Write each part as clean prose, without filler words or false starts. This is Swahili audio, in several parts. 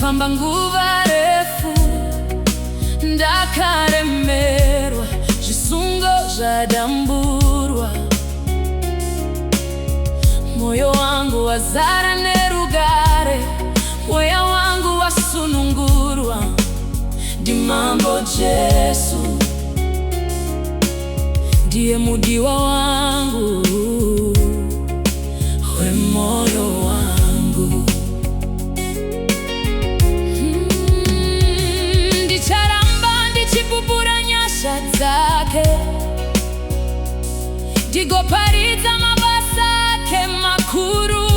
ndafamba nguva refu, ndakaremerwa, zvisungo zvadamburwa. Moyo wangu wazara nerugare, mweya wangu wasunungurwa. Ndimambo Jesu, ndiye mudiwa wangu, wemoyo wangu. Ndicharamba ndichipupura nyasha dzake, ndigoparidza mabasa ake makuru.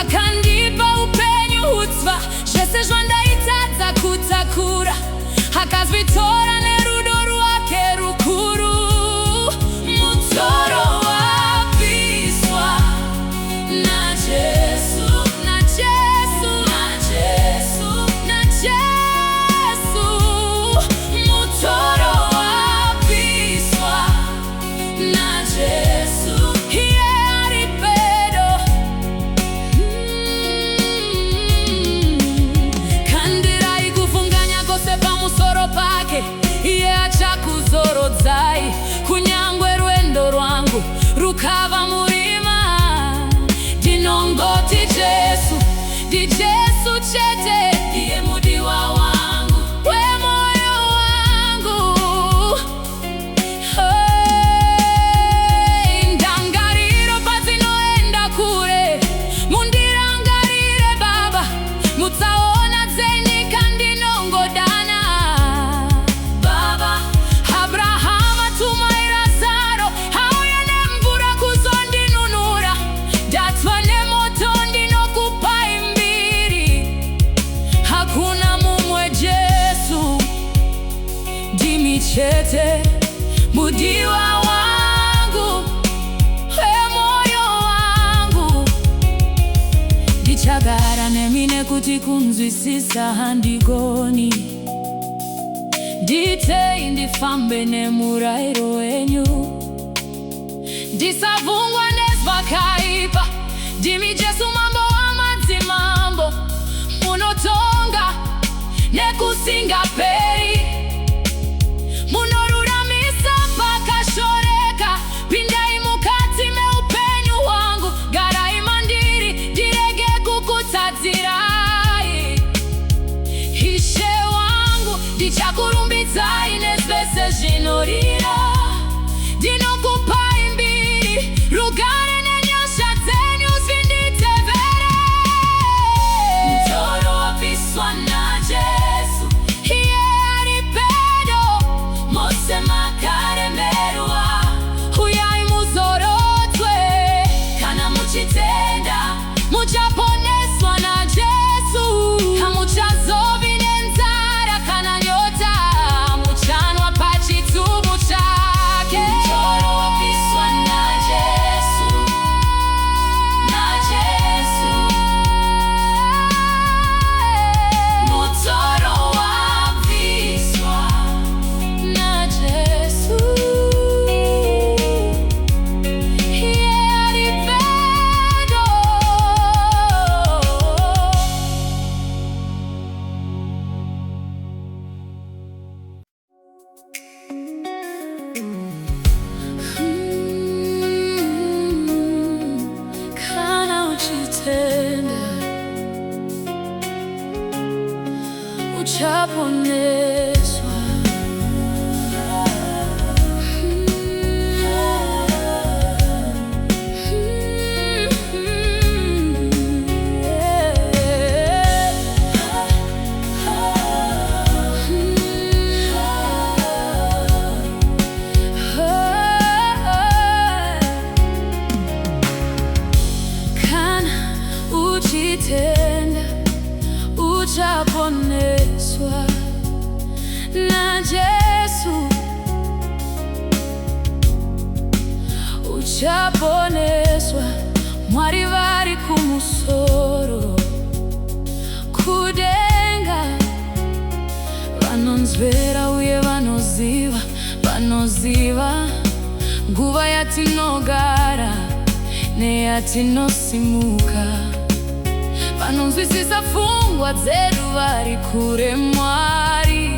Akandipa upenyu hutsva, zvese zvandaitadza kutakura. Akazvitora nerudo rwake rukuru. Mutoro wabviswa naJesu, naJesu, naJesu, naJesu. Mutoro wabviswa naJesu, iye ari pedo. Kandirai kufunganya kwose pamusoro pake, iye achakuzorodzai. Kunyangwe rwendo rwangu rukava murima, ndinongoti Jesu, ndiJesu chete, ndiye mudiwa wangu, wemoyo wangu. Ndangariro padzinoenda kure, mundirangarire Baba, mutsaona dzenyika ndinongodana. Baba, Abrahama tumai Lazaro, auye nemvura kuzondinunura. Ndatwa nemoto ndinokupai mbiri. Hakuna mumwe Jesu, ndimi chete, mudiwa wangu, wemoyo wangu. Ndichagara nemi nekuti kunzwisisa handigoni. Nditei ndifambe nemurayiro wenyu, ndisavhungwa nezvakaipa. Ndimi Jesu mambo wamadzimambo, munotonga nekusingaperi. Munoruramisa pakashoreka, pindai mukati meupenyu hwangu. Garai mandiri, ndirege kukutadzirai. Ishe wangu, ndichakurumbidzai nezvese zvinorira. Ndinokupai mbiri, rugare nenyasha dzenyu zvinditevere. Mutoro wabviswa naJesu, iye ari pedo. Mose makaremerwa, uyai muzorodzwe. Kana muchitenda, muchaponeswa naJesu. Hamuchazovi nenzara kana nyota, muchanwa pachitubu chake. Mutoro wabviswa naJesu, naJesu. Mutoro wabviswa naJesu, iye ari pedo. Kana uchitenda, uchaponeswa. Kana uchitenda, uchaponeswa naJesu, uchaponeswa. Mwari vari kumusoro, kudenga, vanonzvera uye vanoziva, vanoziva nguva yatinogara neyatinosimuka. vanonzwisisa dzedu vari kure Mwari,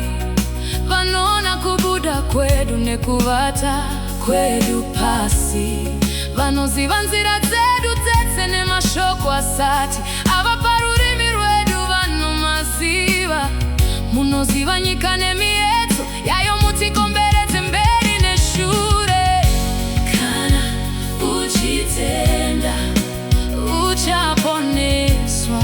vanona kubuda kwedu nekuvata kwedu pasi, vanoziva nzira dzedu dzese nemashoko asati avapa rurimi rwedu vanomaziva. Munoziva nyika nemiedzo yayo, mutikomberedze mberi neshure. Kana uchitenda uchaponeswa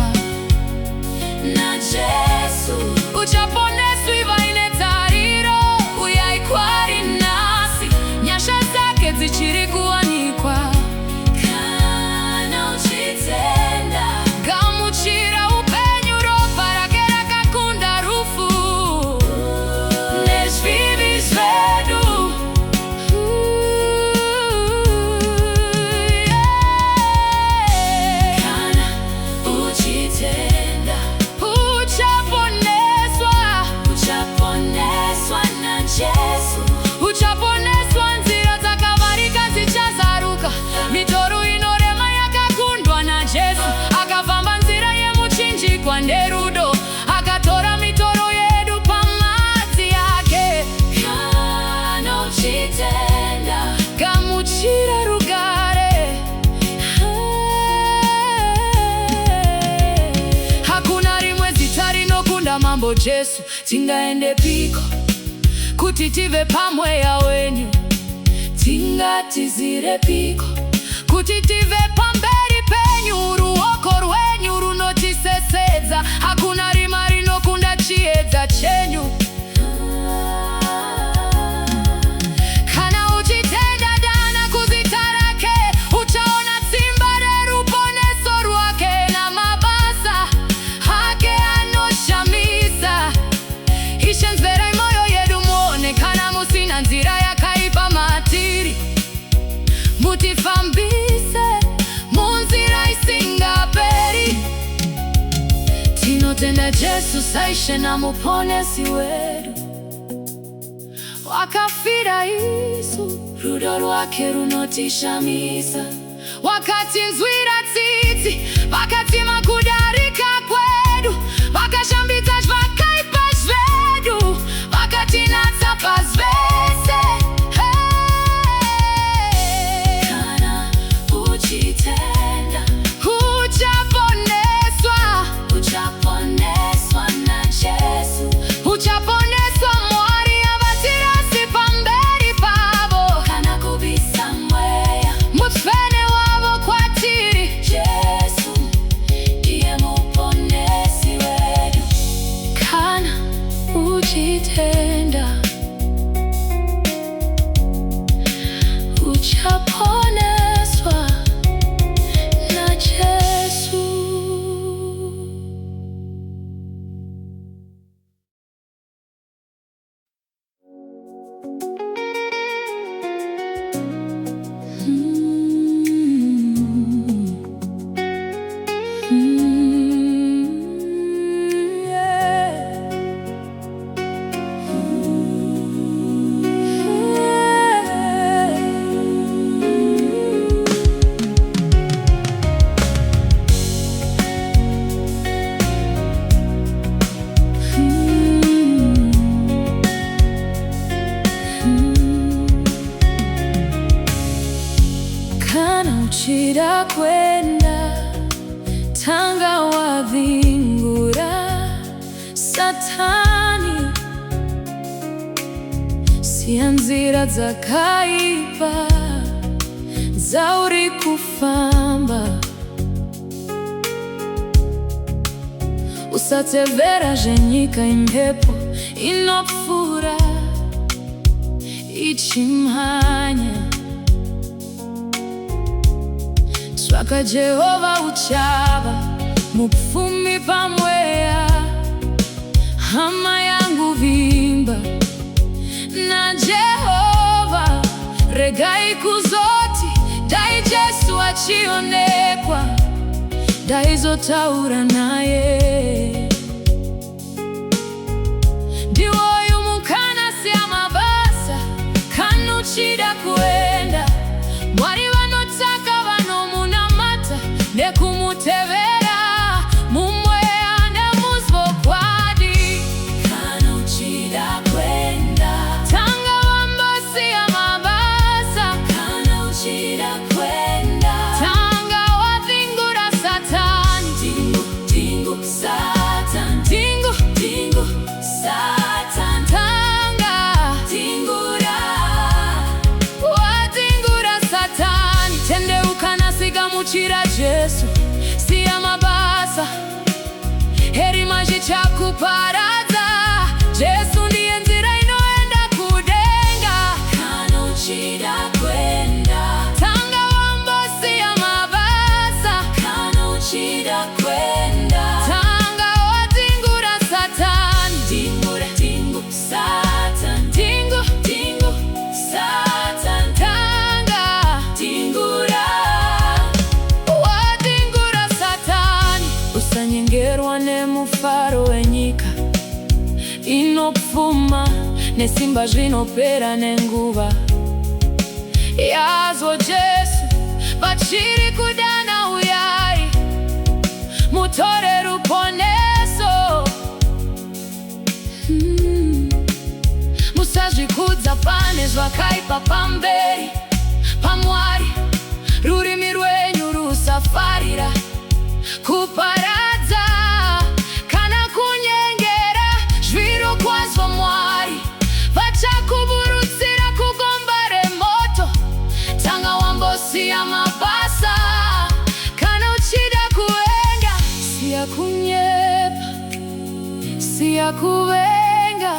na Jesu, uchaponeswa ivaine tariro. Uyai kwari nasi, nyasha zake dzichiri kuwanikwa. Kana uchitenda gamuchira upenyu, ropa rake rakakunda rufu nezvivi zvedu. Kana uchitenda uchaponeswa na Jesu, uchaponeswa nzira dzakavarika dzichazaruka, mitoro inorema yakakundwa na Jesu. Akafamba nzira yemuchinjikwa nerudo, akatora mitoro yedu pamadzi yake. Kana uchitenda gamuchira rugare. Hakuna rimwe zita rinokunda mambo Jesu. Tingaende piko kuti tive pamweya wenyu, tingatizire piko kuti tive pamberi penyu. Ruoko rwenyu runotisesedza, hakuna rima rinokunda chiedza chenyu. Kana uchitenda dana kuzita rake, uchaona simba reruponeso rwake na mabasa hake anoshamisa. Ishenzverai moyo yedu muone, kana musina nzira yakaipa matiri, mutifambise munzira isingaperi. Tinotenda Jesu saishe na muponesi wedu, wakafira Yesu, rudo rwake runotishamisa. Wakati nzwira tsitsi, wakati makudarika kwedu, wakashambidza zvakaipa zvedu, wakatinatsa pazvese. Kana uchitenda uchaponeswa na Jesu, uchaponeswa. Mwari avatirasi pamberi pavo, kana kubisa mweya mufene wavo kwatiri. Jesu ndiye muponesi wedu. Kana uchitenda uchaponeswa na Jesu. Kana uchida kwenda tanga wavingura Satani, siya nzira dzakaipa zauri kufamba. Usatevera zvenyika imhepo inopfura ichimhanya. Tsvaka Jehovha uchava mupfumi pamweya. Hama yangu vimba na Jehovha, regai kuzoti. Dai Jesu achionekwa, daizotaura naye. Ndiwoyu mukanasi amabasa, kanuchida kuenda. Mwari vanotaka vanomunamata nekumutevera. uchira Jesu siya mabasa heri maji chakuparaza Jesu ndiye nzira inoenda kudenga kana uchira kwenda tanga wambo siya mabasa kana uchira kwenda tanga watingura Satani tingura tingu Satan tingu tingu Satan tanga tingura watingura Satani usanyengerwa ne mufaro wenyika inopfuma nesimba zvinopera nenguva yazvo Jesu vachiri kudana uyai mutore ruponeso musazvikudza pane zvakaipa pamberi paMwari rurimi rwenyu rusafarira kuparadza kana kunyengera zviro kwazvo Mwari vachakuburutsira kugomba remoto tanga wambosiya mabasa kana uchida kuvenga siya kunyepa siya kuvenga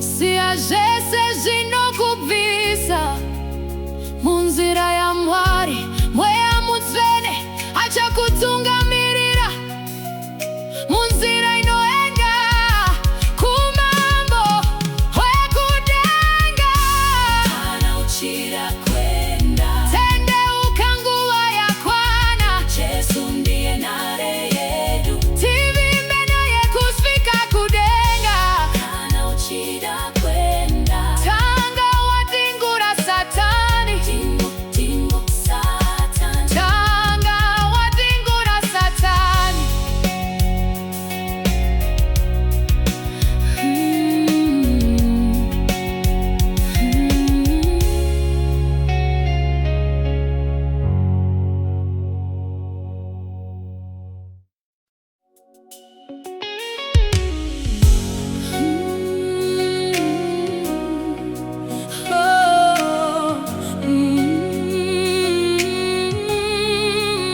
siya zvese zvinokubvisa munzira ya Mwari mweya mutsvene achakutungamirira munzira inoenda kumambo wekudenga kana uchira kwenda tendeuka nguva yakwana Jesu ndiye nhare yedu tivimbe naye kusvika kudenga kana uchida kwenda tanga watingura Satani tingu tingu Satan tanga watingura Satani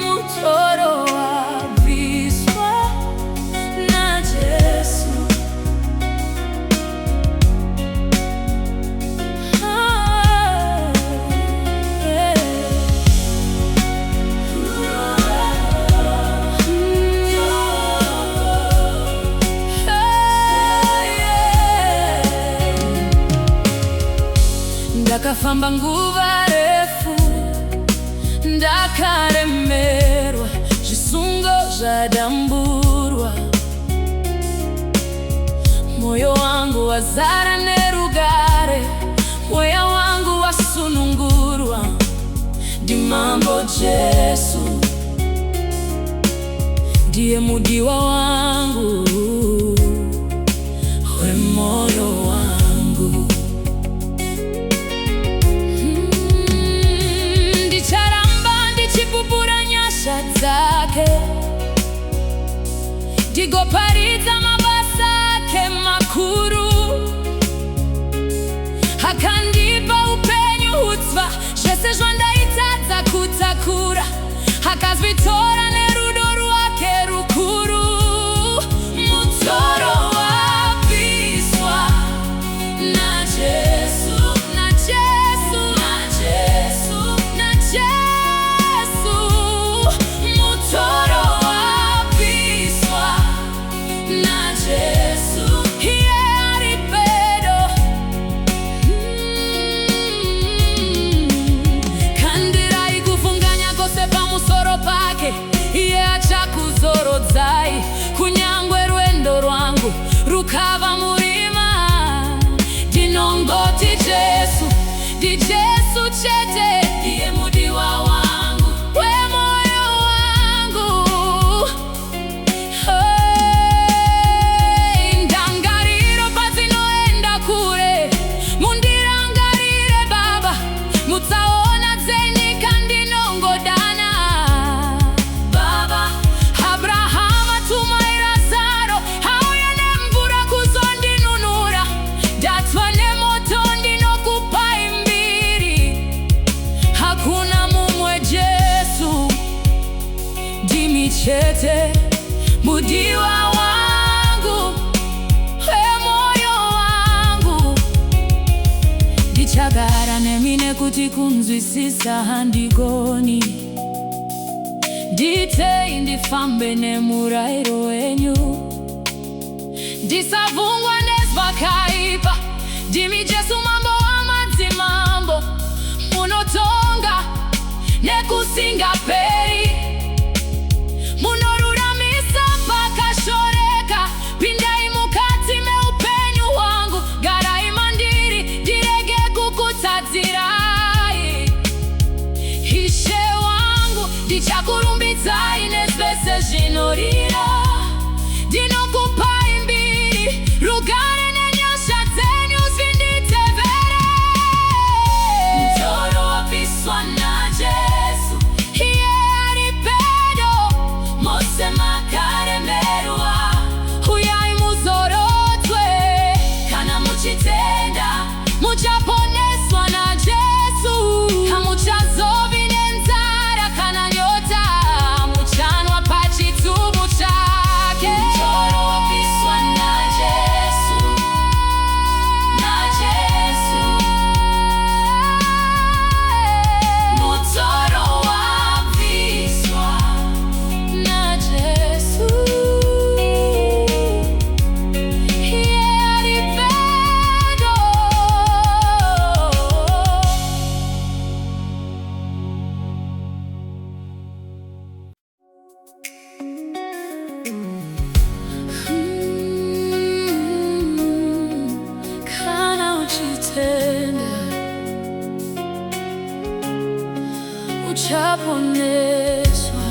mutoro wabviswa na Jesu ndakafamba nguva refu ndakaremerwa zvisungo zvadamburwa moyo wangu wazara nerugare mweya wangu wasunungurwa ndimambo Jesu ndiye mudiwa wangu wemoyo wangu ndicharamba ndichipupura nyasha dzake ndigoparidza mabasa ake makuru akandipa upenyu hutsva zvese zvandaitadza kutakura akazvitora nerudo rwake rukuru mutoro wabviswa na Jesu na Jesu na Jesu na Jesu mutoro wabviswa na Jesu iye ari pedo kandirai kufunganya kose pamusoro pake iye achakuzorodzai kunyangwe rwendo rwangu rukava murima ndinongoti Jesu ndi Jesu chete ndiye mudiwa wangu wemoyo wangu ndangariro pazinoenda kure mundirangarire Baba mutsaona dzenyika ndinongodana Baba Abrahama tumai Lazaro auye nemvura kuzondinunura ndatwa nemoto ndinokupai mbiri chete mudiwa wangu, moyo wangu ndichagara nemine kuti kunzwisisa handigoni, nditei ndifambe nemurayiro wenyu, ndisavhungwa nezvakaipa, ndimi Jesu mambo wamadzimambo, munotonga nekusingaperi, munoruramisa pakashoreka. Pindai mukati meupenyu hwangu, garai mandiri ndirege kukutadzirai. Ishe wangu ndichakurumbidzai nezvese zvinorira, ndinokupai mbiri, rugare nenyasha dzenyu zvinditevere. Mutoro wabviswa naJesu, iye ari pedo, mose makaremerwa, uyai muzorodzwe. Kana muchitenda muchaponeswa naJesu, hamuchazovi nenzara kana nyota, muchanwa pachitubu chake. Mutoro wabviswa naJesu, naJesu. Mutoro wabviswa naJesu, iye ari pedo. Kana uchitenda uchaponeswa.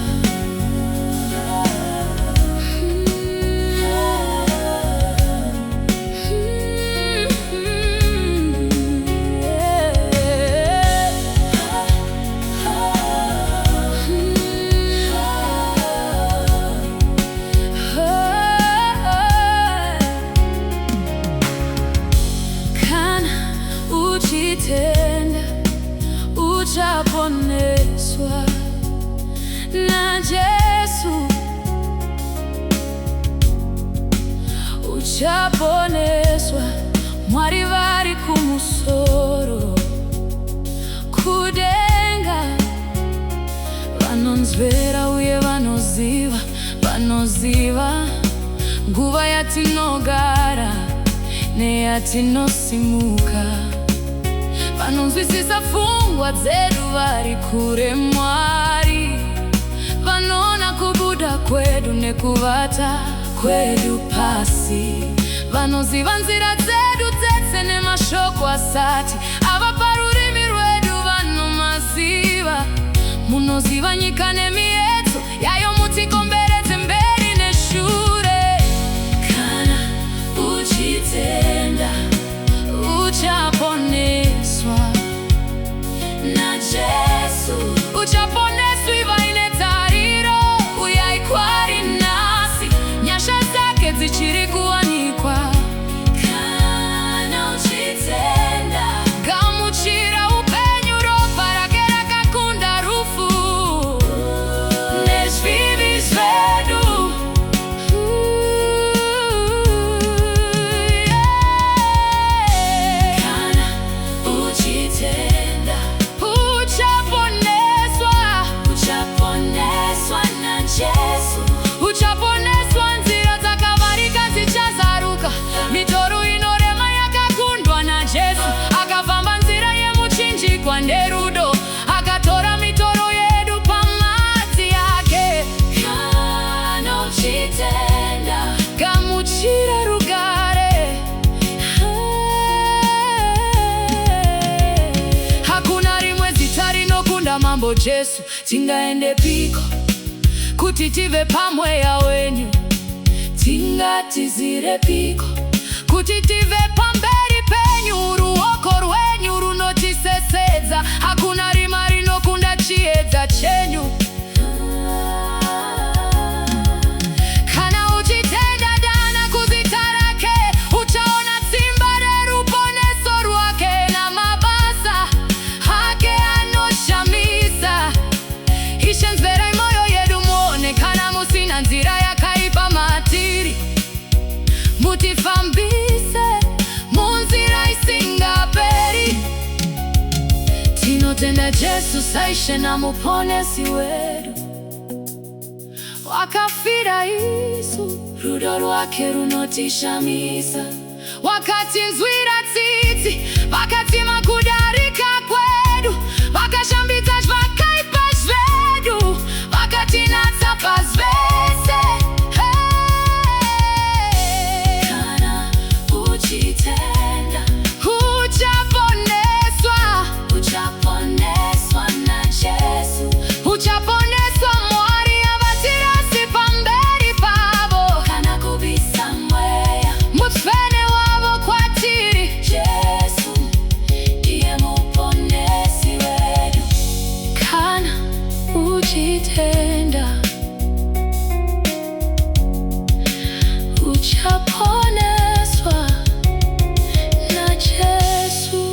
Kana uchitenda uchaponeswa naJesu, uchaponeswa. Mwari vari kumusoro, kudenga, vanonzvera uye vanoziva, vanoziva nguva yatinogara neyatinosimuka, vanonzwisisa pfungwa dzedu vari kure. Mwari vanoona kubuda kwedu nekuvata kwedu pasi, vanoziva nzira dzedu dzese nemashoko asati ava parurimi rwedu, vanomaziva. Munoziva nyika nemiedzo yayo, mutikomberedze mberi neshure. Kana uchitenda uchaponeswa naJesu, uchaponeswa vaine tariro, uyai kwari nasi, nyasha dzake dzichiri kuwanikwa. Kana uchitenda gamuchira upenyu, ropa rake rakakunda rufu nezvivi zvedu. Kana uchitenda uchaponeswa, uchaponeswa naJesu, uchaponeswa. Nzira dzakavarika dzichazaruka, mitoro inorema yakakundwa naJesu, akafamba nzira yemuchinjikwa nerudo, akatora mitoro yedu pamadzi yake. Kana uchitenda gamuchira rugare, hakuna rimwe zita rinokunda mambo Jesu. Tingaende piko kuti tive pamweya wenyu, tingatizire piko kuti tive pamberi penyu, ruoko rwenyu runotisesedza, hakuna rima rinokunda chiedza chenyu. Kana uchitenda dana kuzita rake, uchaona simba reruponeso rwake na mabasa hake anoshamisa. Ishe nzverai moyo yedu muone, kana tena Jesu saishe na muponesi wedu. Wakafira Yesu, rudo rwake runotisha misa. Wakati nzwira titi, wakati makudarika kwedu, wakashambita jvakaipa jvedu, wakati natsapa zvese. Kana uchitenda, uchaponeswa, uchaponeswa na Jesu, uchaponeswa mwari avatirasi pamberi pavo. Kana kubisa mweya, mufene wavo kwatiri. Jesu ndiye muponesi wedu. Kana uchitenda, uchaponeswa na Jesu.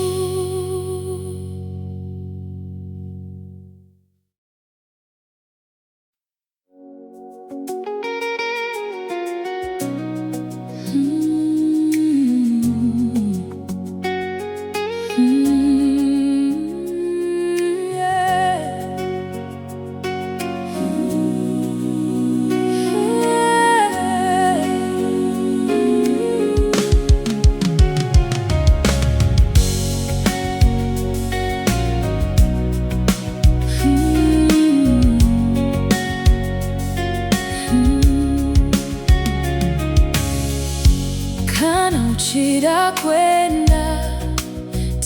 Kana uchida kwenda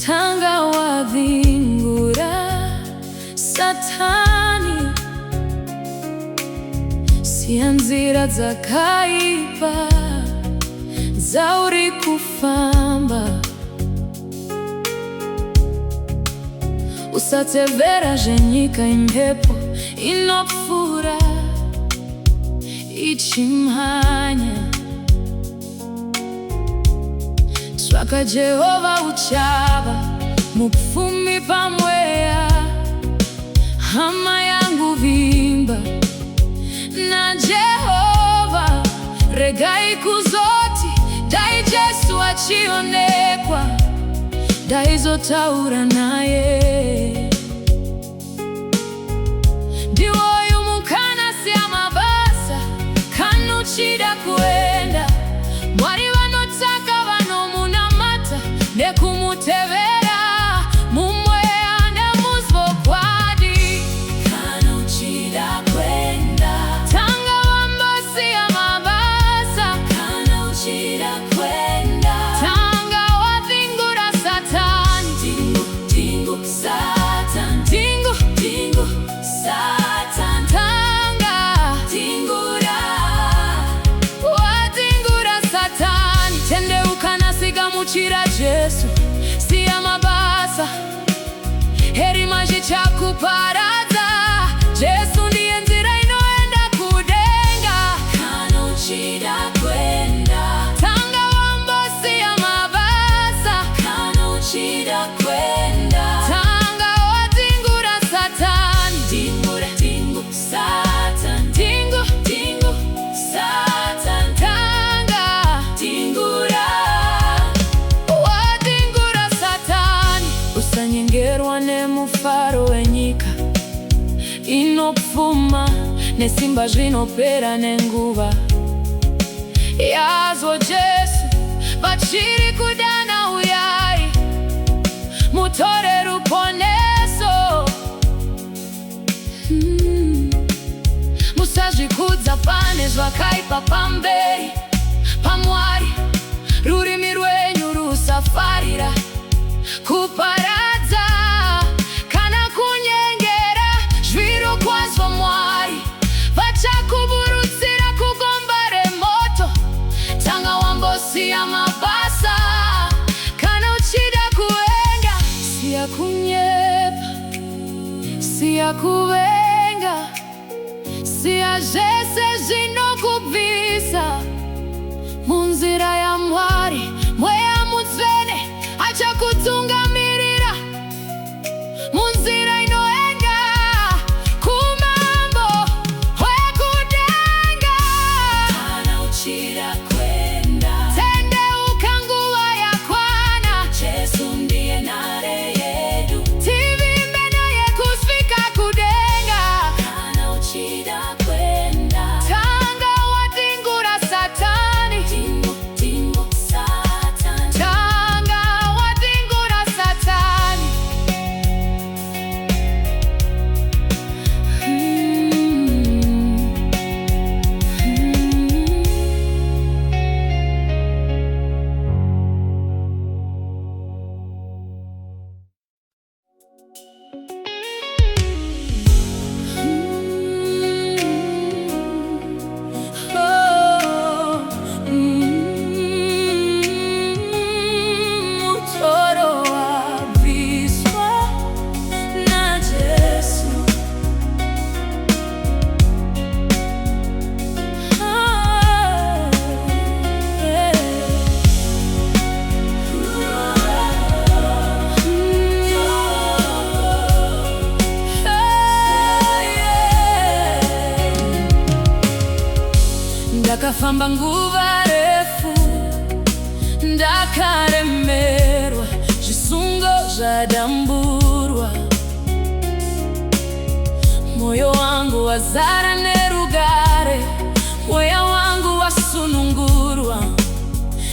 tanga wavingura Satani, siya nzira zakaipa zauri kufamba. Usatevera jenyika impepo inopfura ichimhanya. Swaka Jehova uchava mupfumi pamweya, hama yangu vimba na Jehova regai kuzoti. Dai Jesu achionekwa, dai zotaura naye. Diwoyu mukana siya mabasa, kanu chida kuenda. Mwari vanotaka vanomunamata nekumutevera mumweya nemuzvokwadi. Kana uchida kwenda tanga wambosiya mabasa. Kana uchida kwenda tanga wavingura Satani. Tingu, tingu, Satan. Tingu, tingu, Satan. Tanga tingura, watingura Satani. Tende ukanasiga muchira Jesu, siya mabasa, heri maji chakuparaza. Jesu ndiye nzira inoenda kudenga. Kana uchida kwenda tanga wambosiya mabasa. Kana uchida kwenda tanga watingura Satani. Tingura, tingu, Satan. Tingu, tingu, Satan. Tanga tingura, watingura Satani. Usanyengerwa nemufaro wenyika inopfuma nesimba zvinopera nenguva yazvo. Jesu vachiri kudana uyai, mutore ruponeso. Musazvikudza pane zvakaipa pamberi paMwari. Rurimi rwenyu rusafarira kuparadza kana kunyengera. Zviro kwazvo Mwari vachakuburutsira kugomba remoto. Tanga wambosiya mabasa, kana uchida kuenga. Siya kunyepa, siya kuvenga, siya zvese zvinokubvisa munzira ya Mwari. Mweya mutsvene achakutungamirira munzira inoenda kumambo wekudenga. Kana uchida kwenda tendeuka, nguva yakwana. Jesu ndiye nare yedu, tivimbe na ndafamba nguva refu, ndakaremerwa, zvisungo zvadamburwa. Moyo wangu wazara nerugare, mweya wangu wasunungurwa.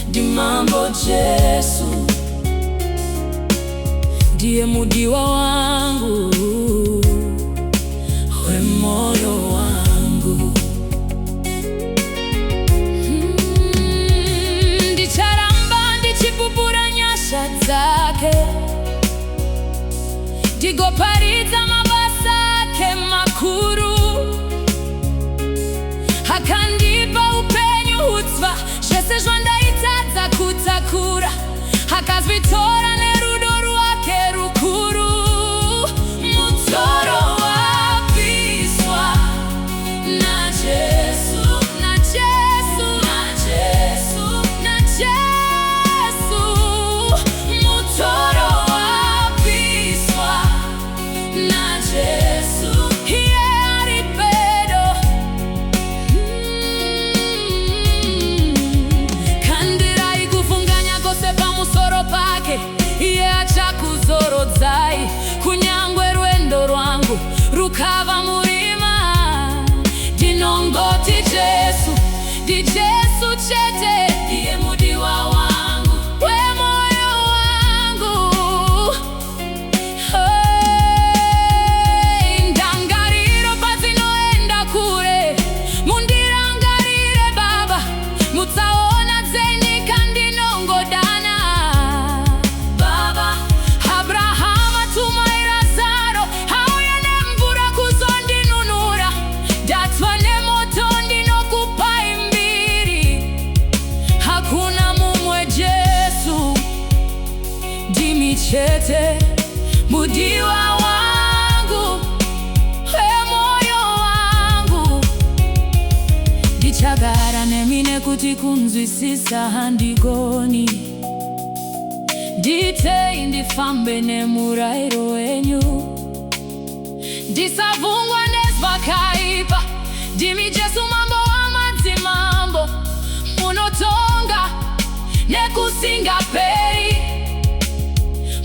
Ndimambo Jesu, ndiye mudiwa wangu, wemoyo wangu. Ndicharamba ndichipupura nyasha dzake, ndigoparidza mabasa ake makuru. Akandipa upenyu hutsva, zvese zvandaitadza kutakura. Akazvitora nerudo rwake rukuru. Mutoro wabviswa naJesu, naJesu, naJesu, naJesu. Mutoro wabviswa naJesu, iye ari pedo. Kandirai kufunganya kose pamusoro pake, iye achakuzorodzai. Kunyangwe rwendo rwangu rukava murima, ndinongoti Jesu, ndiJesu chete, iye mudiwa wangu, wemoyo wangu. Ndangariro padzinoenda kure, mundirangarire Baba, mutsaona dzenyika ndinongodana. Baba, Abrahama tumai Lazaro, auye nemvura kuzondinunura. Ndatsva nemoto ndinokupai mbiri. Hakuna mumwe Jesu, ndimi chete, mudiwa wangu, wemoyo wangu. Ndichagara nemi nekuti kunzwisisa handigoni. Nditei ndifambe nemurayiro wenyu, ndisavhungwa nezvakaipa. Ndimi Jesu mambo wamadzimambo, munotonga nekusingaperi.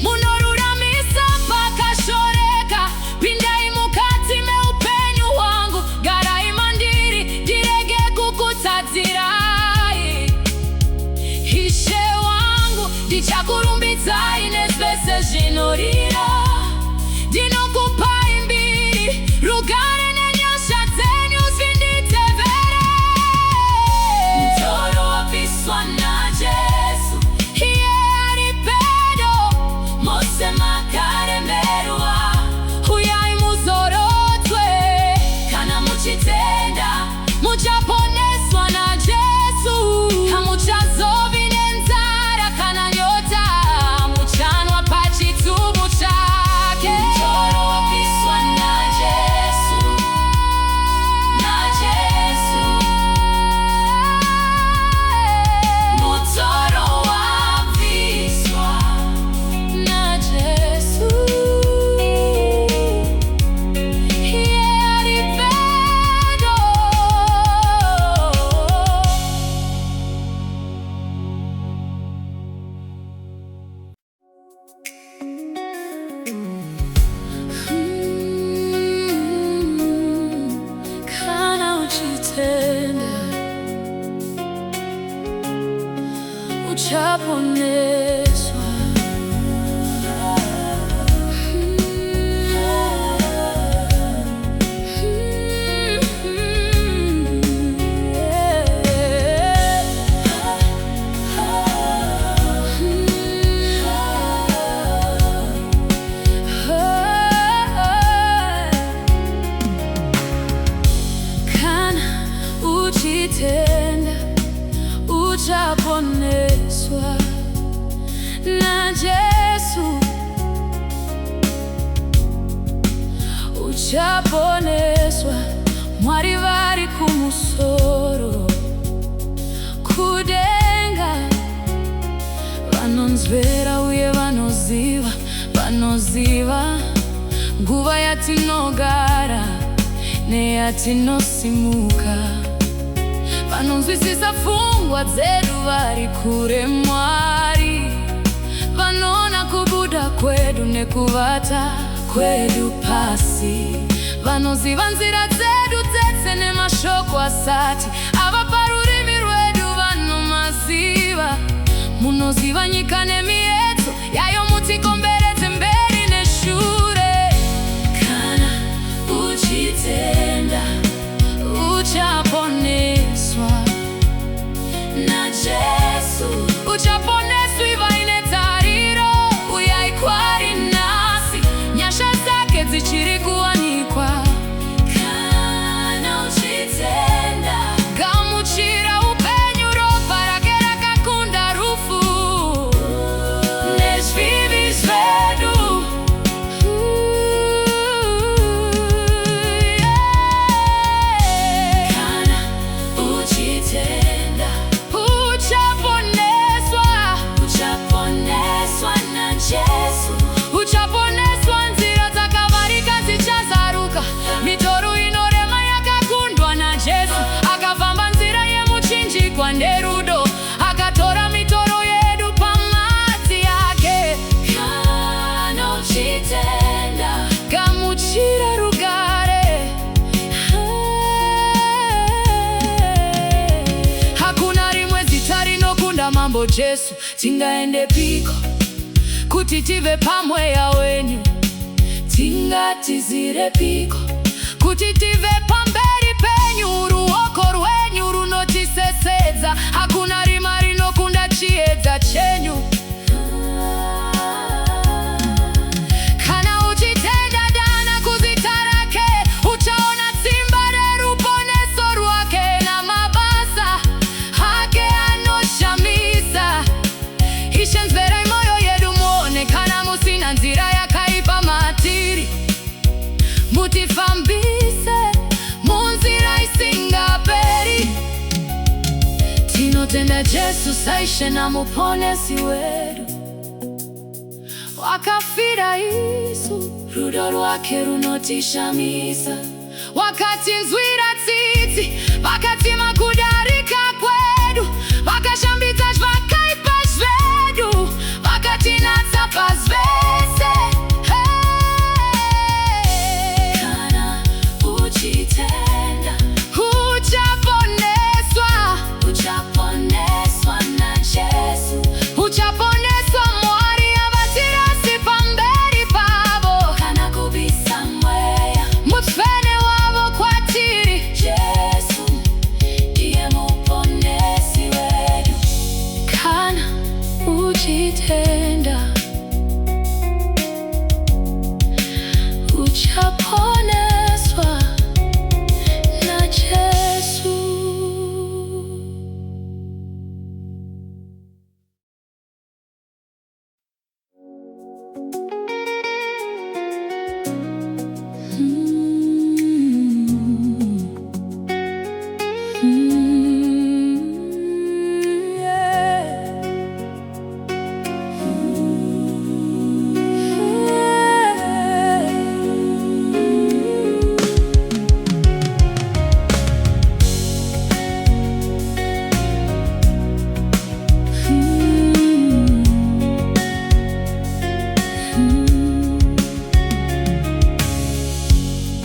Munoruramisa pakashoreka, pindai mukati meupenyu hwangu. Garai mandiri, ndirege kukutadzirai. Ishe wangu, ndichakurumbidzai nezvese zvinorira. Ndinokupai mbiri, rugare nenyasha dzenyu zvinditevere. Mutoro wabviswa naJesu, iye ari pedo. Mose makaremerwa, uyai muzorodzwe. Kana muchitenda, muchaponeswa naJesu. Hamuchazovi nenzara kana nyota, muchanwa pachitubu chake. Mutoro wabviswa naJesu, naJesu. Mutoro wabviswa naJesu, iye ari pedo. Kana uchitenda, uchaponeswa. Kana uchitenda, uchaponeswa naJesu, uchaponeswa. Mwari vari kumusoro, kudenga, vanonzvera uye vanoziva, vanoziva nguva yatinogara neyatinosimuka. vanonzwisisa pfungwa dzedu vari kure Mwari, vanoona kubuda kwedu nekuvata kwedu pasi, vanoziva nzira dzedu dzese nemashoko asati ava parurimi rwedu, vanomaziva. Munoziva nyika nemiedzo yayo, mutikomberedze mberi neshure. Kana uchitenda uchaponeswa na Jesu, uchaponeswa ivaine tariro, uyai kwari nasi, nyasha zake dzichiri kuwanikwa. Kana uchitenda gamuchira upenyu, ropa rake rakakunda rufu nezvivi zvedu. Kana uchitenda uchaponeswa na Jesu, uchaponeswa. Nzira dzakavarika dzichazaruka, mitoro inorema yakakundwa na Jesu. Akafamba nzira yemuchinjikwa nerudo, akatora mitoro yedu pamadzi yake. Kana uchitenda gamuchira rugare. Hakuna rimwe zita rinokunda mambo Jesu. Tingaende piko kuti tive pamweya wenyu, tingatizire piko kuti tive pamberi penyu, ruoko rwenyu runotisesedza. Hakuna rima rinokunda chiedza chenyu. Kana uchitenda dana kuzita rake, uchaona simba reruponeso rwake na mabasa hake anoshamisa. Ishenzverai moyo yedu muone, kana musina nzira yakaipa matiri, mutifambise munzira isingaperi. Tinotenda Jesu saishe na muponesi wedu, wakafira isu, rudo rwake runotishamisa. Wakati nzwira tsitsi, wakati makudarika kwedu, wakashambidza zvakaipa zvedu, wakati natsapa zvese. Kana uchitenda uchaponeswa na Jesu, uchaponeswa. Mwari avatirasi pamberi pavo, kana kubisa mweya mufene wavo kwatiri. Jesu ndiye muponesi wedu. Kana uchitenda uchaponeswa na Jesu.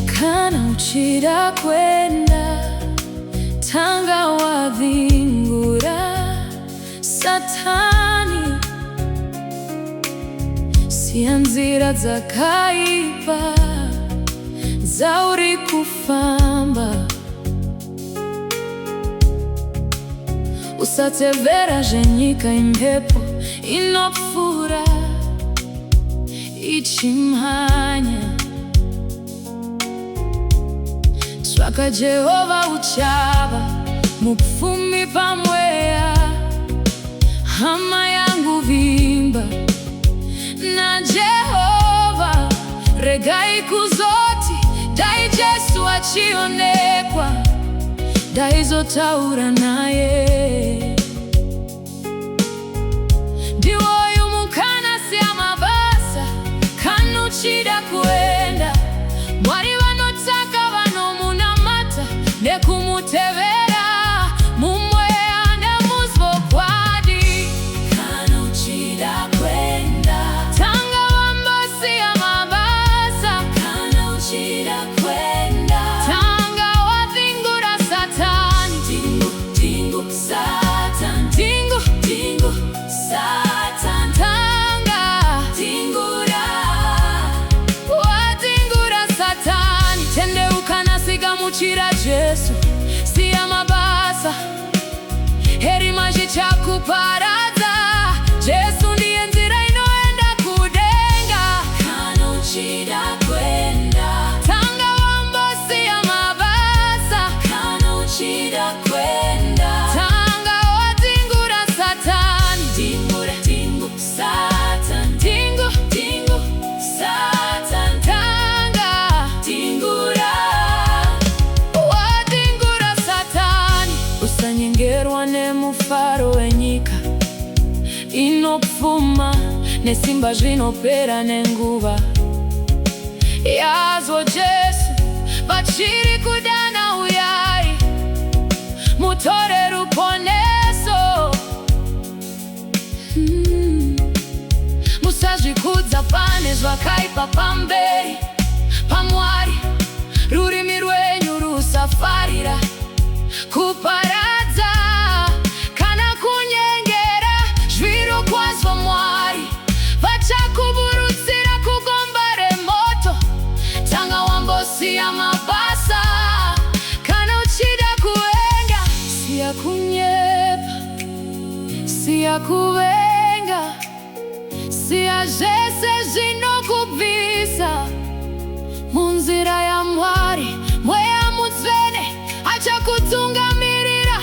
Kana uchida kwenda tanga wadhingura Satani, siya nzira dzakaipa dzauri kufamba. Usatevera zvenyika imhepo inopfura ichimhanya. Tsvaka Jehovha uchava mupfumi pamweya. Hama yangu vimba na Jehovha, regai kuzoti, dai Jesu achionekwa, dai zotaura naye. Ndiwoyu mukana siya mabasa, kanuchida kuenda. Mwari vanotaka vanomunamata nekumutevera. muchira Jesu siya mabasa heri maji chakuparadza. Jesu ndiye nzira inoenda kudenga kana uchida kwenda. Tanga wambo siya mabasa kana uchida kwenda. Tanga watingura Satani tingura tingu Satan tingu tingu Satan. Tanga tingura watingura Satani usanyengerwa nemufaro wenyika inopfuma nesimba zvinopera nenguva yazo. Jesu vachiri kudana uyai mutore ruponeso. Musazvikudza pane zvakaipa pamberi paMwari. Rurimi rwenyu rusafarira kuparadza kana kunyengera zvirokwazvo. Mwari vachakuburutsira kugomba remoto. Tanga wambosiya mabasa kana uchida kuvenga. Siya kunyepa siya kuvenga siya zvese zvinokubvisa munzira yaMwari. Mweya Mutsvene achakutungamirira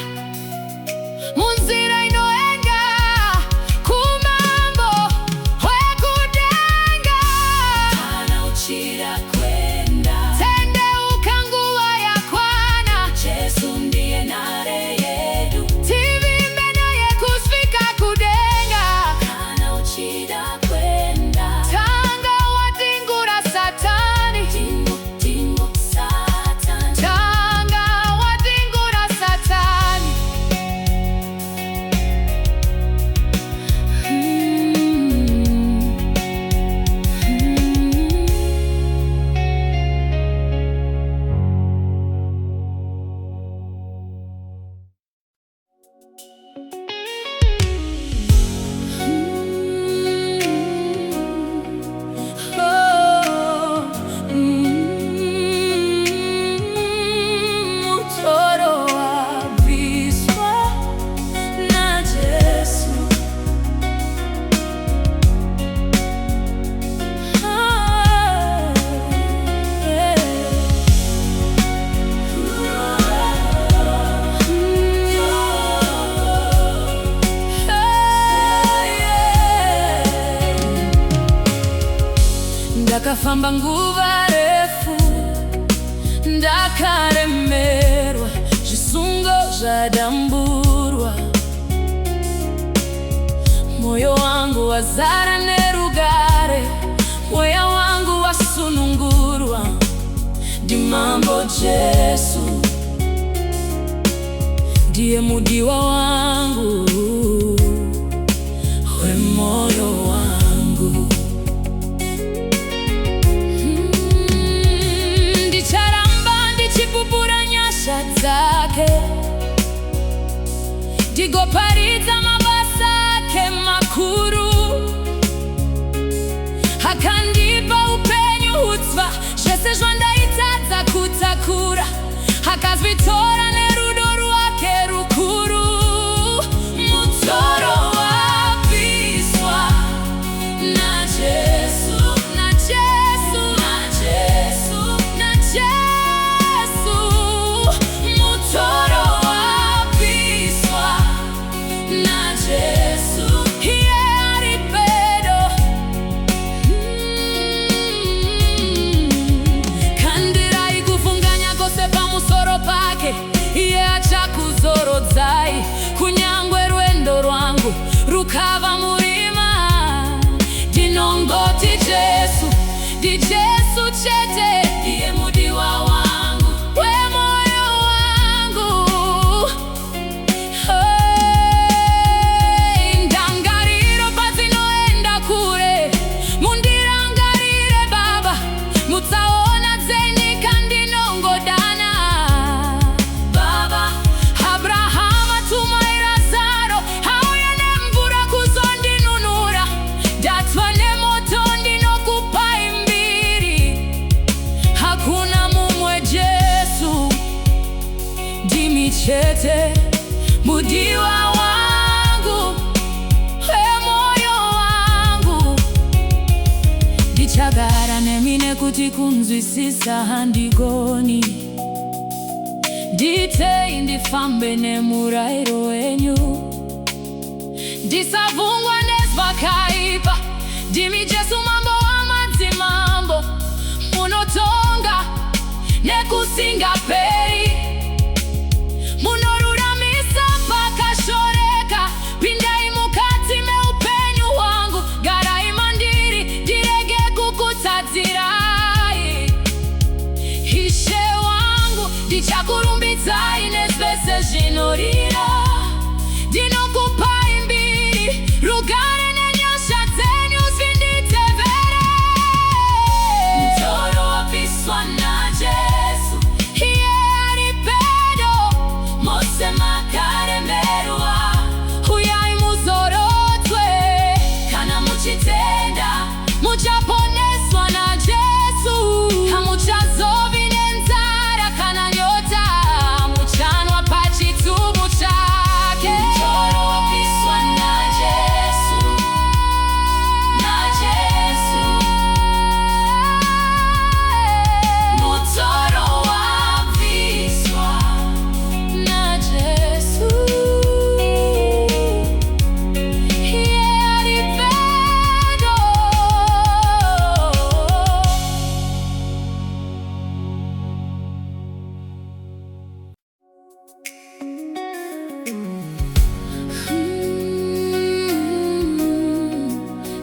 munzira inoenda kumambo wekudenga kana uchida kwenda. Tendeuka nguva yakwana. Jesu ndiye nhare yedu. Tivimbe naye kusvika kudenga kana uchida kwenda. Tanga watingura Satani tingu tingu Satan. Tanga watingura Satani. Mutoro wabviswa naJesu. Ndakafamba nguva refu ndakaremerwa zvisungo zvadamburwa. Moyo wangu wazara nerugare. Mweya wangu wasunungurwa ndimambo Jesu. Ndiye mudiwa wangu wemoyo wangu. Ndicharamba ndichipupura nyasha dzake ndigoparidza mabasa ake makuru. Akandipa upenyu hutsva zvese zvandaitadza kutakura. Akazvitora nerudo rwake rukuru. Mutoro wabviswa naJesu naJesu naJesu naJesu. Mutoro wabviswa naJesu. Iye ari pedo. Kandirai kufunganya kose pamusoro pake. Iye achakuzorodzai kunyangwe rwendo rwangu rukava murima. Ndinongoti Jesu ndiJesu chete. Ndiye mudiwa wangu wemoyo wangu. Ndangariro padzinoenda kure. Mundirangarire Baba. Mutsaona dzenyika ndinongodana. Baba Abrahama tumai Lazaro auye nemvura kuzondinunura. Ndatsva nemoto ndinokupai mbiri. unyite mudiwa wangu, moyo wangu ndichagara nemine kuti kunzwisisa handigoni, nditei ndifambe nemurayiro wenyu, ndisavhungwa nezvakaipa. Ndimi Jesu mambo wamadzimambo, munotonga nekusingaperi, munoruramisa pakashoreka. Pindai mukati meupenyu hwangu, garai mandiri ndirege kukutadzirai. Ishe wangu ndichakurumbidzai nezvese zvinorira, ndinokupai mbiri rugare nenyasha dzenyu zvinditevere. Mutoro wabviswa naJesu, iye ari pedo, mose makaremerwa, uyai muzorodzwe. Kana muchitenda muchaponeswa naJesu, hamuchazovi nenzara kana nyota, muchanwa pachitubu chake. Mutoro wabviswa naJesu, naJesu. Mutoro wabviswa naJesu, iye ari pedo.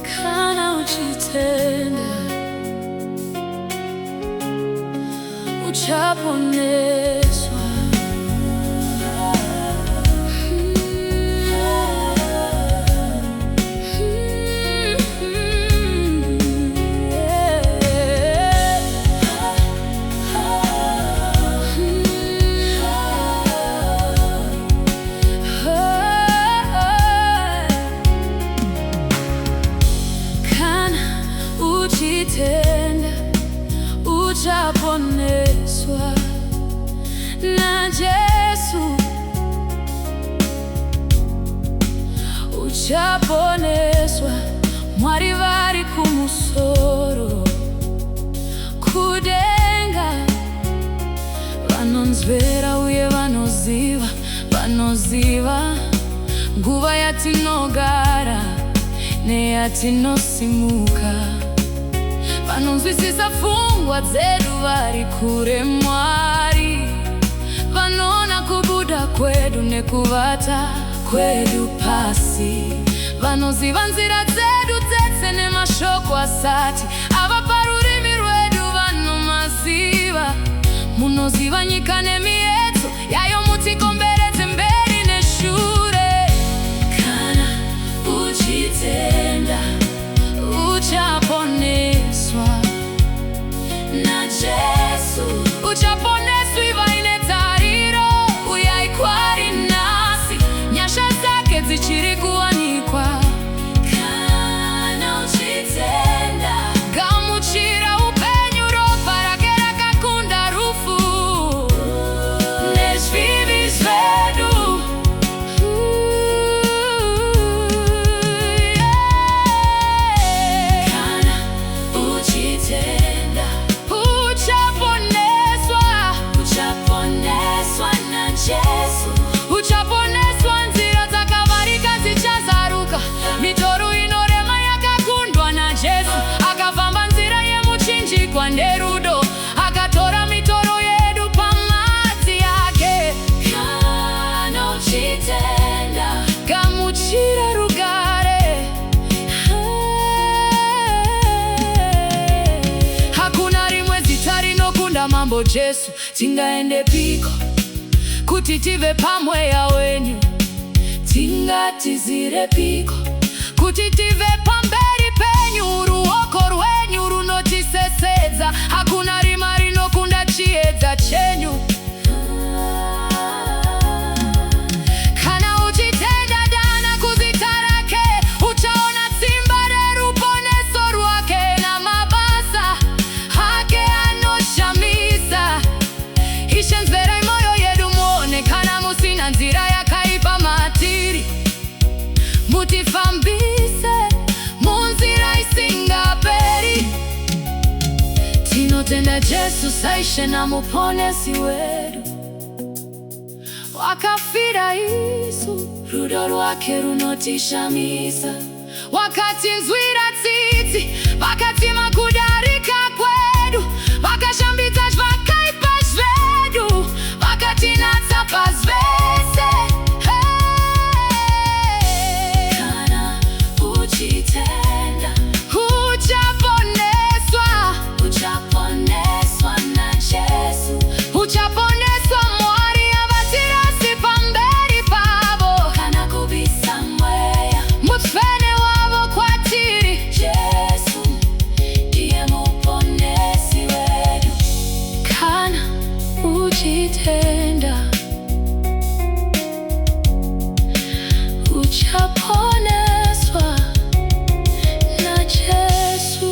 Kana uchitenda uchaponeswa. Kana uchitenda uchaponeswa naJesu, uchaponeswa. Mwari vari kumusoro, kudenga vanonzvera uye vanoziva, vanoziva nguva yatinogara neyatinosimuka. Vanonzwisisa pfungwa dzedu vari kure Mwari, vanoona kubuda kwedu nekuvata kwedu pasi. Vanoziva nzira dzedu dzese nemashoko asati ava parurimi rwedu, vanomaziva. Munoziva nyika nemiedzo yayo, mutikomberedze mberi neshure. Kana uchitenda uchaponeswa naJesu, uchaponeswa ivaine tariro. Uyai kwari nasi, nyasha zake dzichiri kuwanikwa. Kana uchitenda gamuchira upenyu, ropa rake rakakunda rufu nezvivi zvedu. Kana uchitenda uchaponeswa, uchaponeswa naJesu, uchaponeswa. Nzira dzakavarika dzichazaruka, mitoro inorema yakakundwa naJesu. Akafamba nzira yemuchinjikwa nerudo, akatora mitoro yedu pamadzi ake. Kana uchitenda gamuchira rugare. Hakuna rimwe zita rinokunda mambo Jesu. Tingaende piko kuti tive pamweya wenyu, tingatizire piko kuti tive pamberi penyu. Ruoko rwenyu runotisesedza, hakuna rima rinokunda chiedza chenyu. Kana uchitenda dana kuzita rake, uchaona simba reruponeso rwake na mabasa hake anoshamisa. Ishe nzverai moyo yedu muone, kana musina na Jesu saishe na muponesi wedu. Wakafira Yesu rudo rwake runotisha misa. Wakati nzwira tsitsi wakati makudarika kwedu. Wakashambita vakaipa zvedu wakati natsapa zvese. Kana uchitenda uchaponeswa. Uchaponeswa na Jesu. Uchaponeswa mwari avatirasi pamberi pavo. Kana kubisa mweya mufene wavo kwatiri. Jesu ndiye muponesi wedu. Kana uchitenda uchaponeswa na Jesu.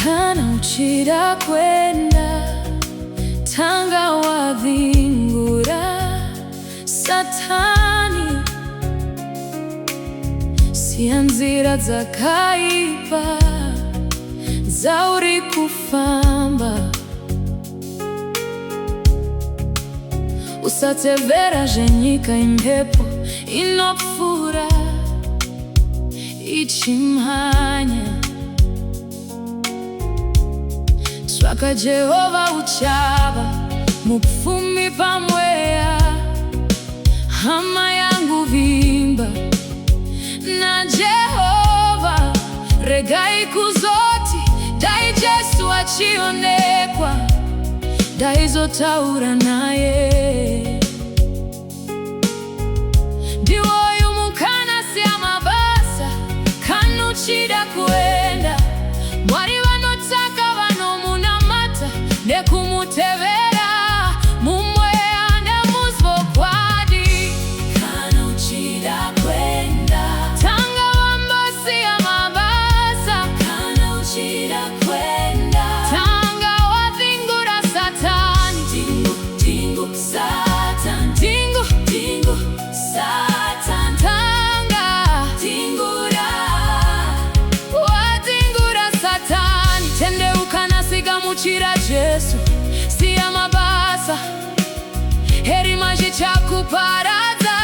Kana uchida kwenda tanga wadhingura Satani. Sia nzira zakaipa zauri kufamba. Usatevera jenyika impepo inopfura ichimhanya. Swaka Jehova uchava mupfumi pamweya. Hama yangu vimba na Jehova regai kuzoti. Dai Jesu achionekwa daizotaura naye. Diwoyu mukana sia mabasa kanuchida kuenda. Mwari vanotaka vanomunamata nekumutevera mumweya nemuzvokwadi. Kana uchida kwenda tanga wambosi ya mabasa. Kana uchida kwenda tanga wadhingura Satani. Tingu, tingu, Satan. Tingu, tingu, Satan. Tanga tingura wadhingura Satani. Tende ukanasiga muchira Jesu siya mabasa. Heri maji chakuparadza.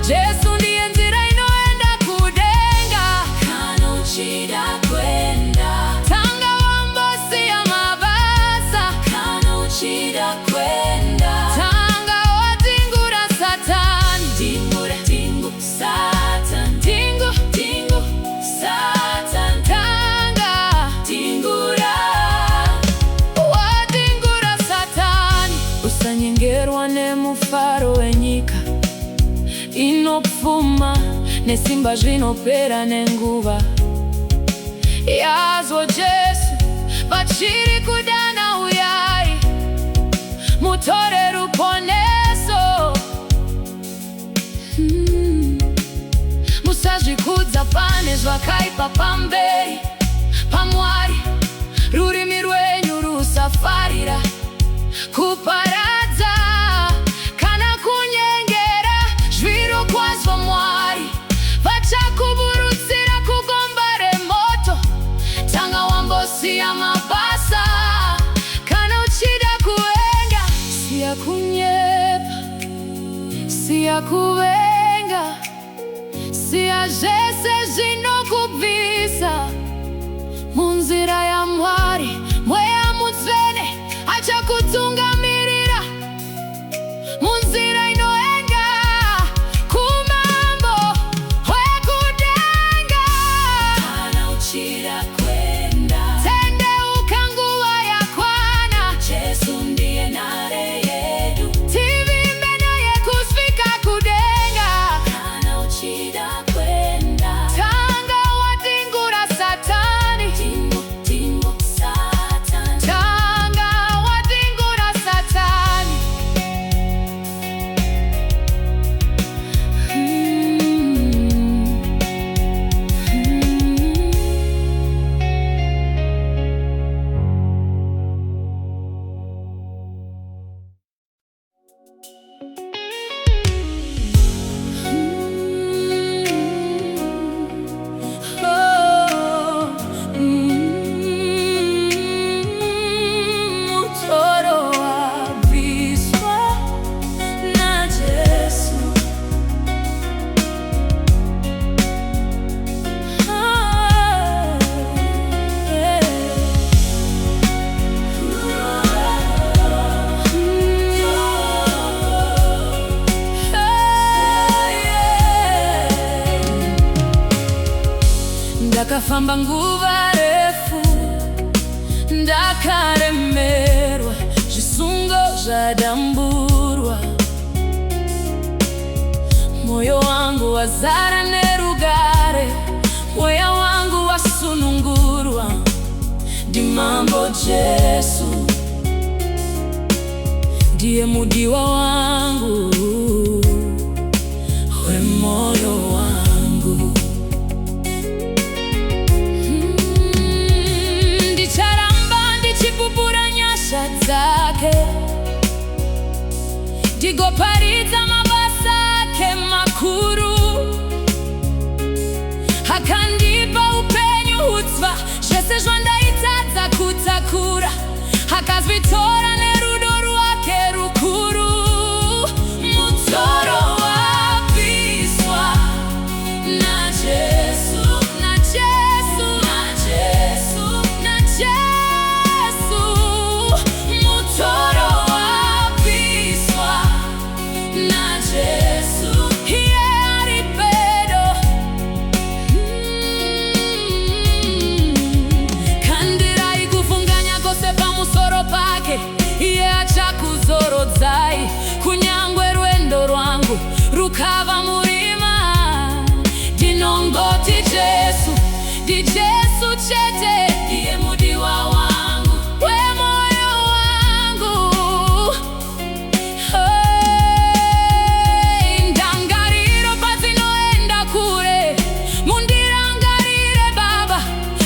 Jesu ndiye nzira inoenda kudenga. Kana uchida kwenda tanga wambosi ya mabasa. Kana uchida kwenda tanga wadhingura Satani. Tingura, tingu, Satan. Tingu, tingu, Satan. Tanga tingura wadhingura Satani. Usanyengerwa nemufaro wenyika inopfuma nesimba zvinopera nenguva yazo. Jesu vachiri kudana uyai mutore ruponeso. Musazvikudza pane zvakaipa pamberi paMwari. Rurimi rwenyu rusafarira kuparadza kana kunyengera zviro kwazvo. Mwari vachakuburutsira kugomba remoto. Tanga wambosiya mabasa. Kana uchida kuvenga siya kunyepa siya kuvenga. Siya zvese zvinokubvisa munzira ya Mwari. Mweya mutsvene achakutungamirira munzira inoenda kumambo wekudenga. Kana uchida kwenda tendeuka nguva yakwana. Jesu ndiye nhare yedu. Tivimbe naye ndakafamba nguva refu, ndakaremerwa, zvisungo zvadamburwa. Moyo wangu wazara nerugare, mweya wangu wasunungurwa. Ndimambo Jesu, ndiye mudiwa wangu, wemoyo wangu. Ndicharamba ndichipupura nyasha dzake, ndigoparidza mabasa ake makuru. Akandipa upenyu hutsva, zvese zvandaitadza kutakura. Akazvitora nerudo rwake rukuru. Mutoro wabviswa naJesu, naJesu, naJesu, naJesu. Mutoro wabviswa naJesu, iye ari pedo. Kandirai kufunganya kose pamusoro pake, iye achakuzorodzai. Kunyangwe rwendo rwangu rukava murima, ndinongoti Jesu, ndiJesu chete, ndiye mudiwa wangu, wemoyo wangu. Ndangariro padzinoenda kure, mundirangarire Baba,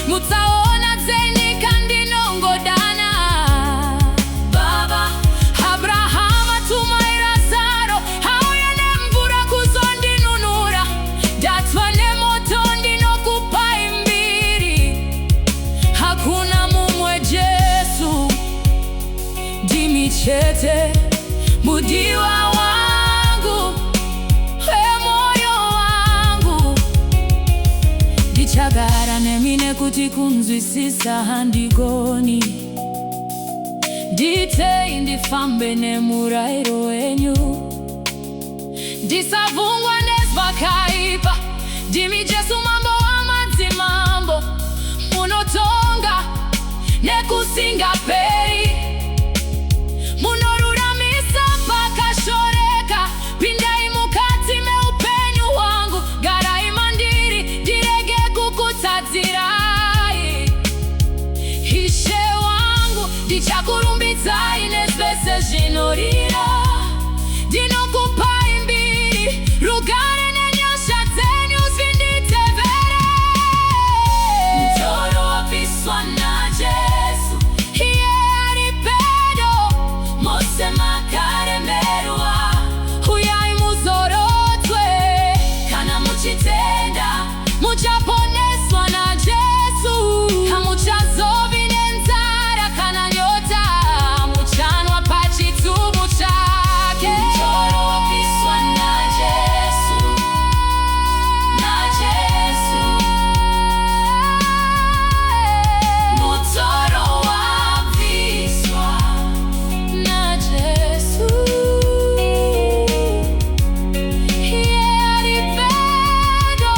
mutsaona dzenyika ndinongodana. Baba, Abrahama tumaira Zaro, auye nemvura kuzondinunura. Ndatsva nemoto ndinokupai mbiri. Hakuna mumwe Jesu, ndimi chete, mudiwa wangu, wemoyo wangu. Ndichagara nemi nekuti kunzwisisa handigoni. Nditei ndifambe nemurayiro wenyu, ndisavhungwa nezvakaipa. Ndimi Jesu mambo wamadzimambo, munotonga nekusingaperi. Munoruramisa pakashoreka, pindai mukati meupenyu hwangu. Garai mandiri, ndirege kukutadzirai. Ishe wangu, ndichakurumbidzai nezvese zvinorira. Ndinokupai mbiri, rugare nenyasha dzenyu zvinditevere. Mutoro wabviswa naJesu, iye ari pedo. Mose makaremerwa, uyai muzorodzwe. Kana muchitenda, muchaponeswa naJesu. Hamuchazovi nenzara kana nyota, muchanwa pachitubu chake. Mutoro wabviswa naJesu, naJesu. Mutoro wabviswa naJesu, iye ari pedo.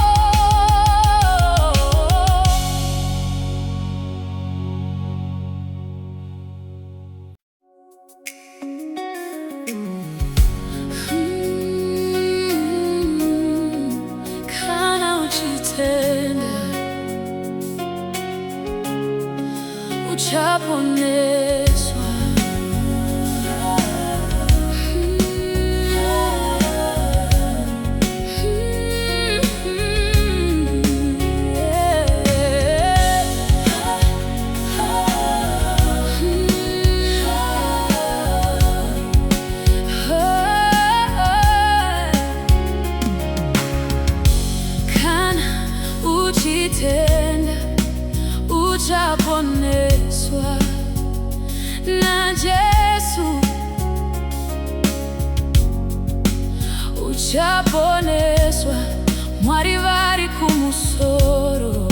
Kana uchitenda, uchaponeswa. Kana uchitenda, uchaponeswa naJesu, uchaponeswa. Mwari vari kumusoro,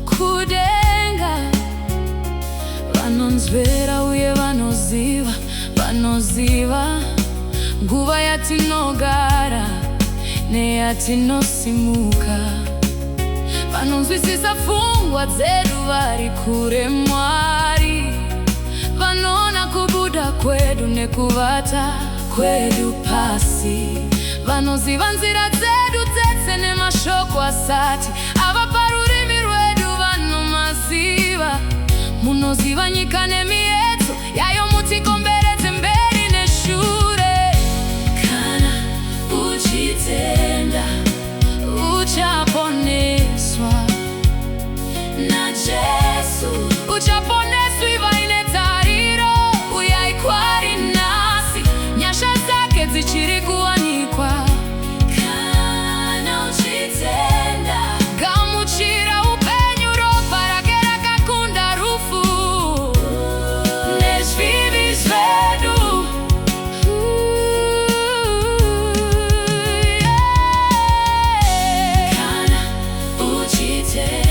kudenga vanonzvera uye vanoziva, vanoziva nguva yatinogara neyatinosimuka. vanonzwisisa pfungwa dzedu vari kure Mwari, vanona kubuda kwedu nekuvata kwedu pasi, vanoziva nzira dzedu dzese nemashoko asati avapa rurimi rwedu vanomaziva. Munoziva nyika nemiedzo yayo, mutikomberedze mberi neshure. Kana uchitenda uchaponeswa na Jesu, uchaponeswa ivaine tariro. Uyai kwari nasi, nyasha zake dzichiri kuwanikwa. Kana uchitenda gamuchira upenyu, ropa rake rakakunda rufu nezvivi zvedu. Kana uchitenda